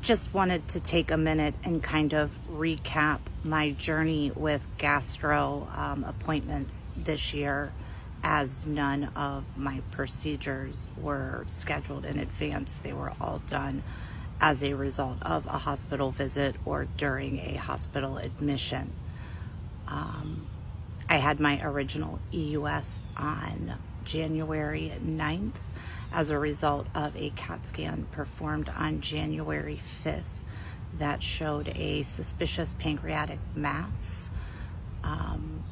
just wanted to take a minute and kind of recap my journey with gastro appointments this year, as none of my procedures were scheduled in advance. They were all done as a result of a hospital visit or during a hospital admission. I had my original EUS on January 9th as a result of a CAT scan performed on January 5th that showed a suspicious pancreatic mass.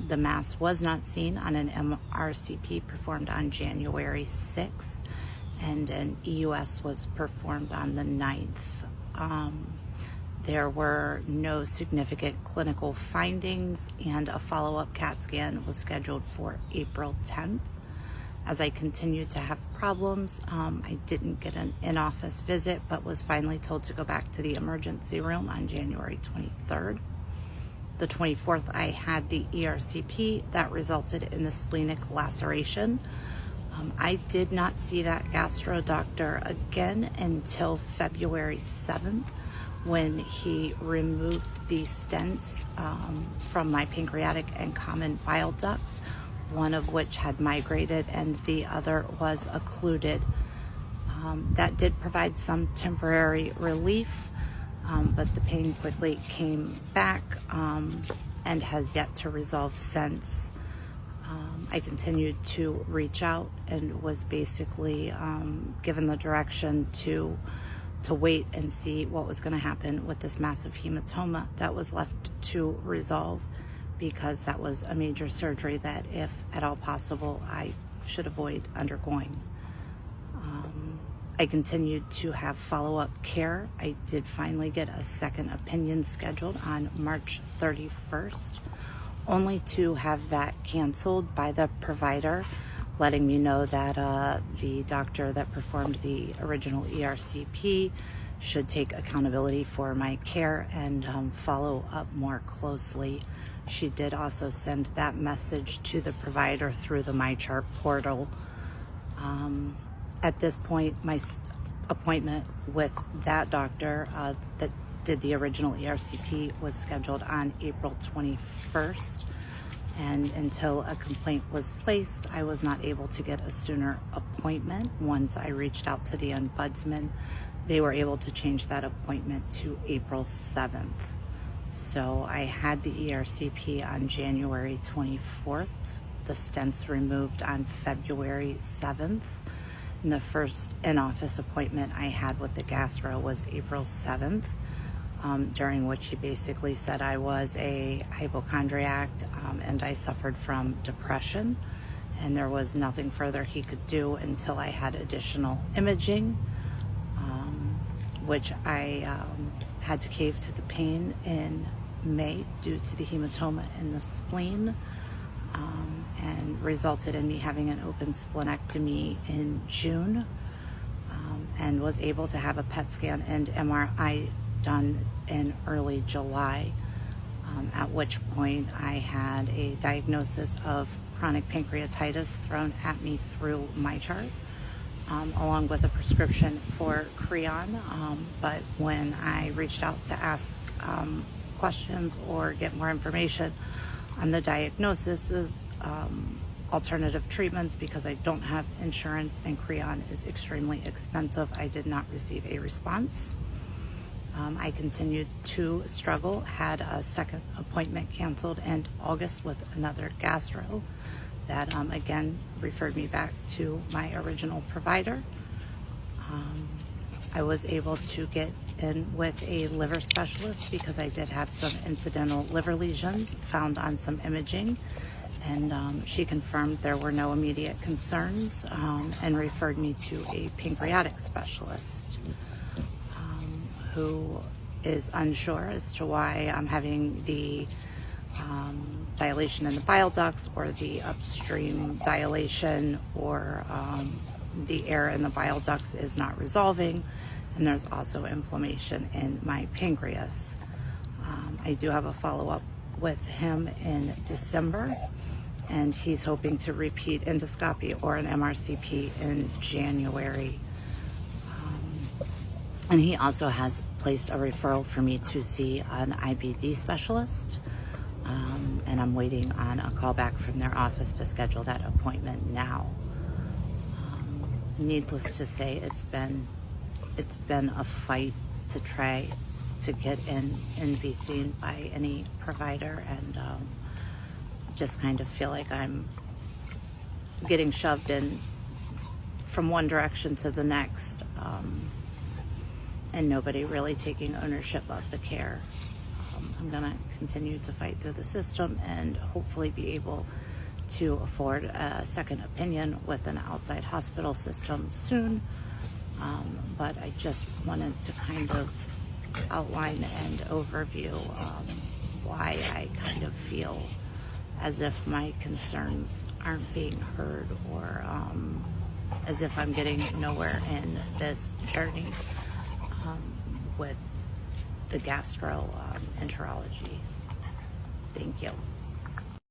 The mass was not seen on an MRCP performed on January 6th, and an EUS was performed on the 9th. There were no significant clinical findings, and a follow-up CAT scan was scheduled for April 10th. As I continued to have problems, I didn't get an in-office visit, but was finally told to go back to the emergency room on January 23rd. The 24th, I had the ERCP that resulted in the splenic laceration. I did not see that gastro doctor again until February 7th, when he removed the stents from my pancreatic and common bile duct, one of which had migrated and the other was occluded. That did provide some temporary relief, but the pain quickly came back and has yet to resolve since. I continued to reach out and was basically given the direction to wait and see what was going to happen with this massive hematoma that was left to resolve, because that was a major surgery that, if at all possible, I should avoid undergoing. I continued to have follow-up care. I did finally get a second opinion scheduled on March 31st, only to have that canceled by the provider, letting me know that the doctor that performed the original ERCP should take accountability for my care and follow up more closely. She did also send that message to the provider through the MyChart portal. At this point, my appointment with that doctor that did the original ERCP was scheduled on April 21st. And until a complaint was placed, I was not able to get a sooner appointment. Once I reached out to the ombudsman, they were able to change that appointment to April 7th. So I had the ERCP on January 24th, the stents removed on February 7th, and the first in-office appointment I had with the gastro was April 7th. During which he basically said I was a hypochondriac and I suffered from depression, and there was nothing further he could do until I had additional imaging, which I had to cave to the pain in May due to the hematoma in the spleen, and resulted in me having an open splenectomy in June, and was able to have a PET scan and MRI done in early July, at which point I had a diagnosis of chronic pancreatitis thrown at me through MyChart, along with a prescription for Creon. But when I reached out to ask questions or get more information on the diagnoses, alternative treatments, because I don't have insurance and Creon is extremely expensive, I did not receive a response. I continued to struggle, had a second appointment canceled in August with another gastro that again referred me back to my original provider. I was able to get in with a liver specialist because I did have some incidental liver lesions found on some imaging, and she confirmed there were no immediate concerns and referred me to a pancreatic specialist who is unsure as to why I'm having the dilation in the bile ducts, or the upstream dilation, or the air in the bile ducts is not resolving, and there's also inflammation in my pancreas. I do have a follow-up with him in December, and he's hoping to repeat endoscopy or an MRCP in January. And he also has placed a referral for me to see an IBD specialist. And I'm waiting on a call back from their office to schedule that appointment now. Needless to say, it's been a fight to try to get in and be seen by any provider, and just kind of feel like I'm getting shoved in from one direction to the next, and nobody really taking ownership of the care. I'm going to continue to fight through the system and hopefully be able to afford a second opinion with an outside hospital system soon. But I just wanted to kind of outline and overview why I kind of feel as if my concerns aren't being heard, or as if I'm getting nowhere in this journey with the gastroenterology. Thank you.